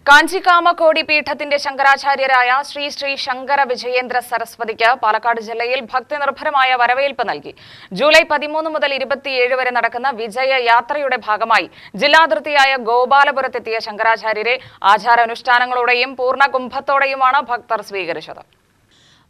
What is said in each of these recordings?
കാഞ്ചി കാമകോടി പീഠത്തിന്റെ ശങ്കരാചാര്യരായ ശ്രീ ശ്രീ ശങ്കര വിജയേന്ദ്ര സരസ്വതിക്ക് പാലക്കാട് ജില്ലയിൽ ഭക്തിനിർഭരമായ വരവേൽപ്പ് നൽകി. ജൂലൈ 13 മുതൽ 27 വരെ നടക്കുന്ന വിജയ യാത്രയുടെ ഭാഗമായി ജില്ലാതിർത്തിയായ ഗോപാലപുരത്തെത്തിയ ശങ്കരാചാര്യരെ ആചാരാനുഷ്ഠാനങ്ങളോടെയും പൂർണ്ണ കുംഭത്തോടെയുമാണ് ഭക്തർ സ്വീകരിച്ചത്.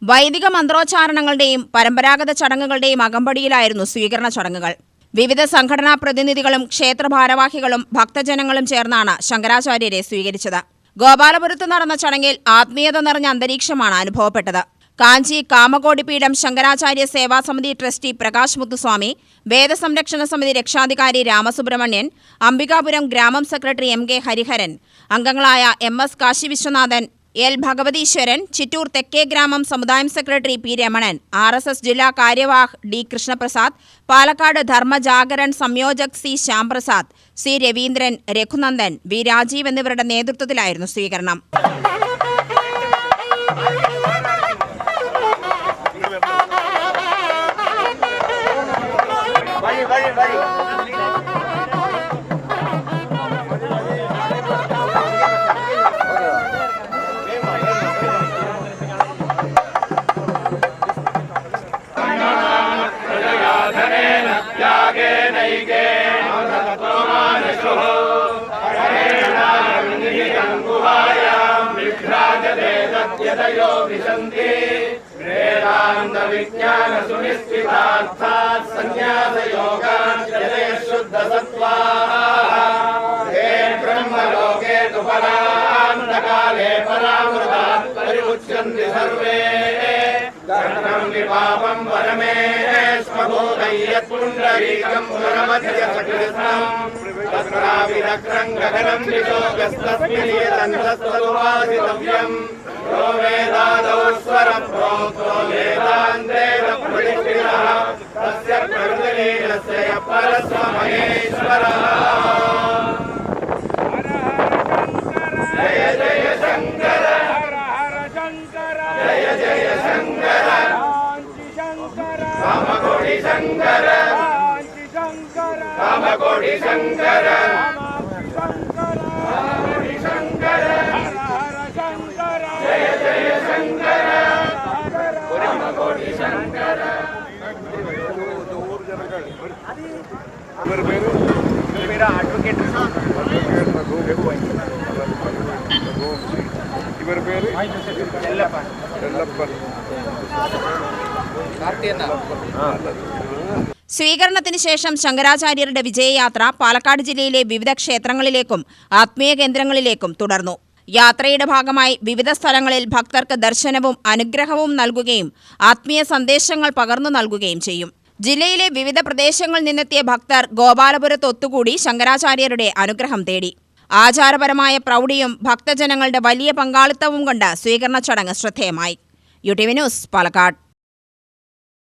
വൈദിക മന്ത്രോച്ചാരണങ്ങളുടെയും പരമ്പരാഗത ചടങ്ങുകളുടെയും അകമ്പടിയിലായിരുന്നു സ്വീകരണ ചടങ്ങുകൾ. വിവിധ സംഘടനാ പ്രതിനിധികളും ക്ഷേത്ര ഭാരവാഹികളും ഭക്തജനങ്ങളും ചേർന്നാണ് ശങ്കരാചാര്യരെ സ്വീകരിച്ചത്. ഗോപാലപുരത്ത് നടന്ന ചടങ്ങിൽ ആത്മീയത നിറഞ്ഞ അന്തരീക്ഷമാണ് അനുഭവപ്പെട്ടത്. കാഞ്ചി കാമകോടി പീഠം ശങ്കരാചാര്യ സേവാസമിതി ട്രസ്റ്റി പ്രകാശ് മുത്തുസ്വാമി, വേദസംരക്ഷണ സമിതി രക്ഷാധികാരി രാമസുബ്രഹ്മണ്യൻ, അംബികാപുരം ഗ്രാമം സെക്രട്ടറി എം കെ ഹരിഹരൻ, അംഗങ്ങളായ M S Kashi Viswanathan, L Bhagavatheeswaran, Chittur തെക്കേ ഗ്രാമം സമുദായം സെക്രട്ടറി പി രമണൻ, RSS ജില്ലാ കാര്യവാഹ് ഡി കൃഷ്ണപ്രസാദ്, പാലക്കാട് ധർമ്മജാഗരൺ സംയോജക് C Shyamprasad, C Raveendran, Raghunandan, V Rajeev എന്നിവരുടെ നേതൃത്വത്തിലായിരുന്നു സ്വീകരണം. സ്വീകരണത്തിന് ശേഷം ശങ്കരാചാര്യരുടെ വിജയയാത്ര പാലക്കാട് ജില്ലയിലെ വിവിധ ക്ഷേത്രങ്ങളിലേക്കും ആത്മീയ കേന്ദ്രങ്ങളിലേക്കും തുടർന്നു. യാത്രയുടെ ഭാഗമായി വിവിധ സ്ഥലങ്ങളിൽ ഭക്തർക്ക് ദർശനവും അനുഗ്രഹവും നൽകുകയും ആത്മീയ സന്ദേശങ്ങൾ പകർന്നു നൽകുകയും ചെയ്യും. ജില്ലയിലെ വിവിധ പ്രദേശങ്ങളിൽ നിന്നെത്തിയ ഭക്തർ ഗോപാലപുരത്ത് ഒത്തുകൂടി ശങ്കരാചാര്യരുടെ അനുഗ്രഹം തേടി. ആചാരപരമായ പ്രൗഢിയും ഭക്തജനങ്ങളുടെ വലിയ പങ്കാളിത്തവും കൊണ്ട് സ്വീകരണ ചടങ്ങ് ശ്രദ്ധേയമായി. UTV news, Palakkad.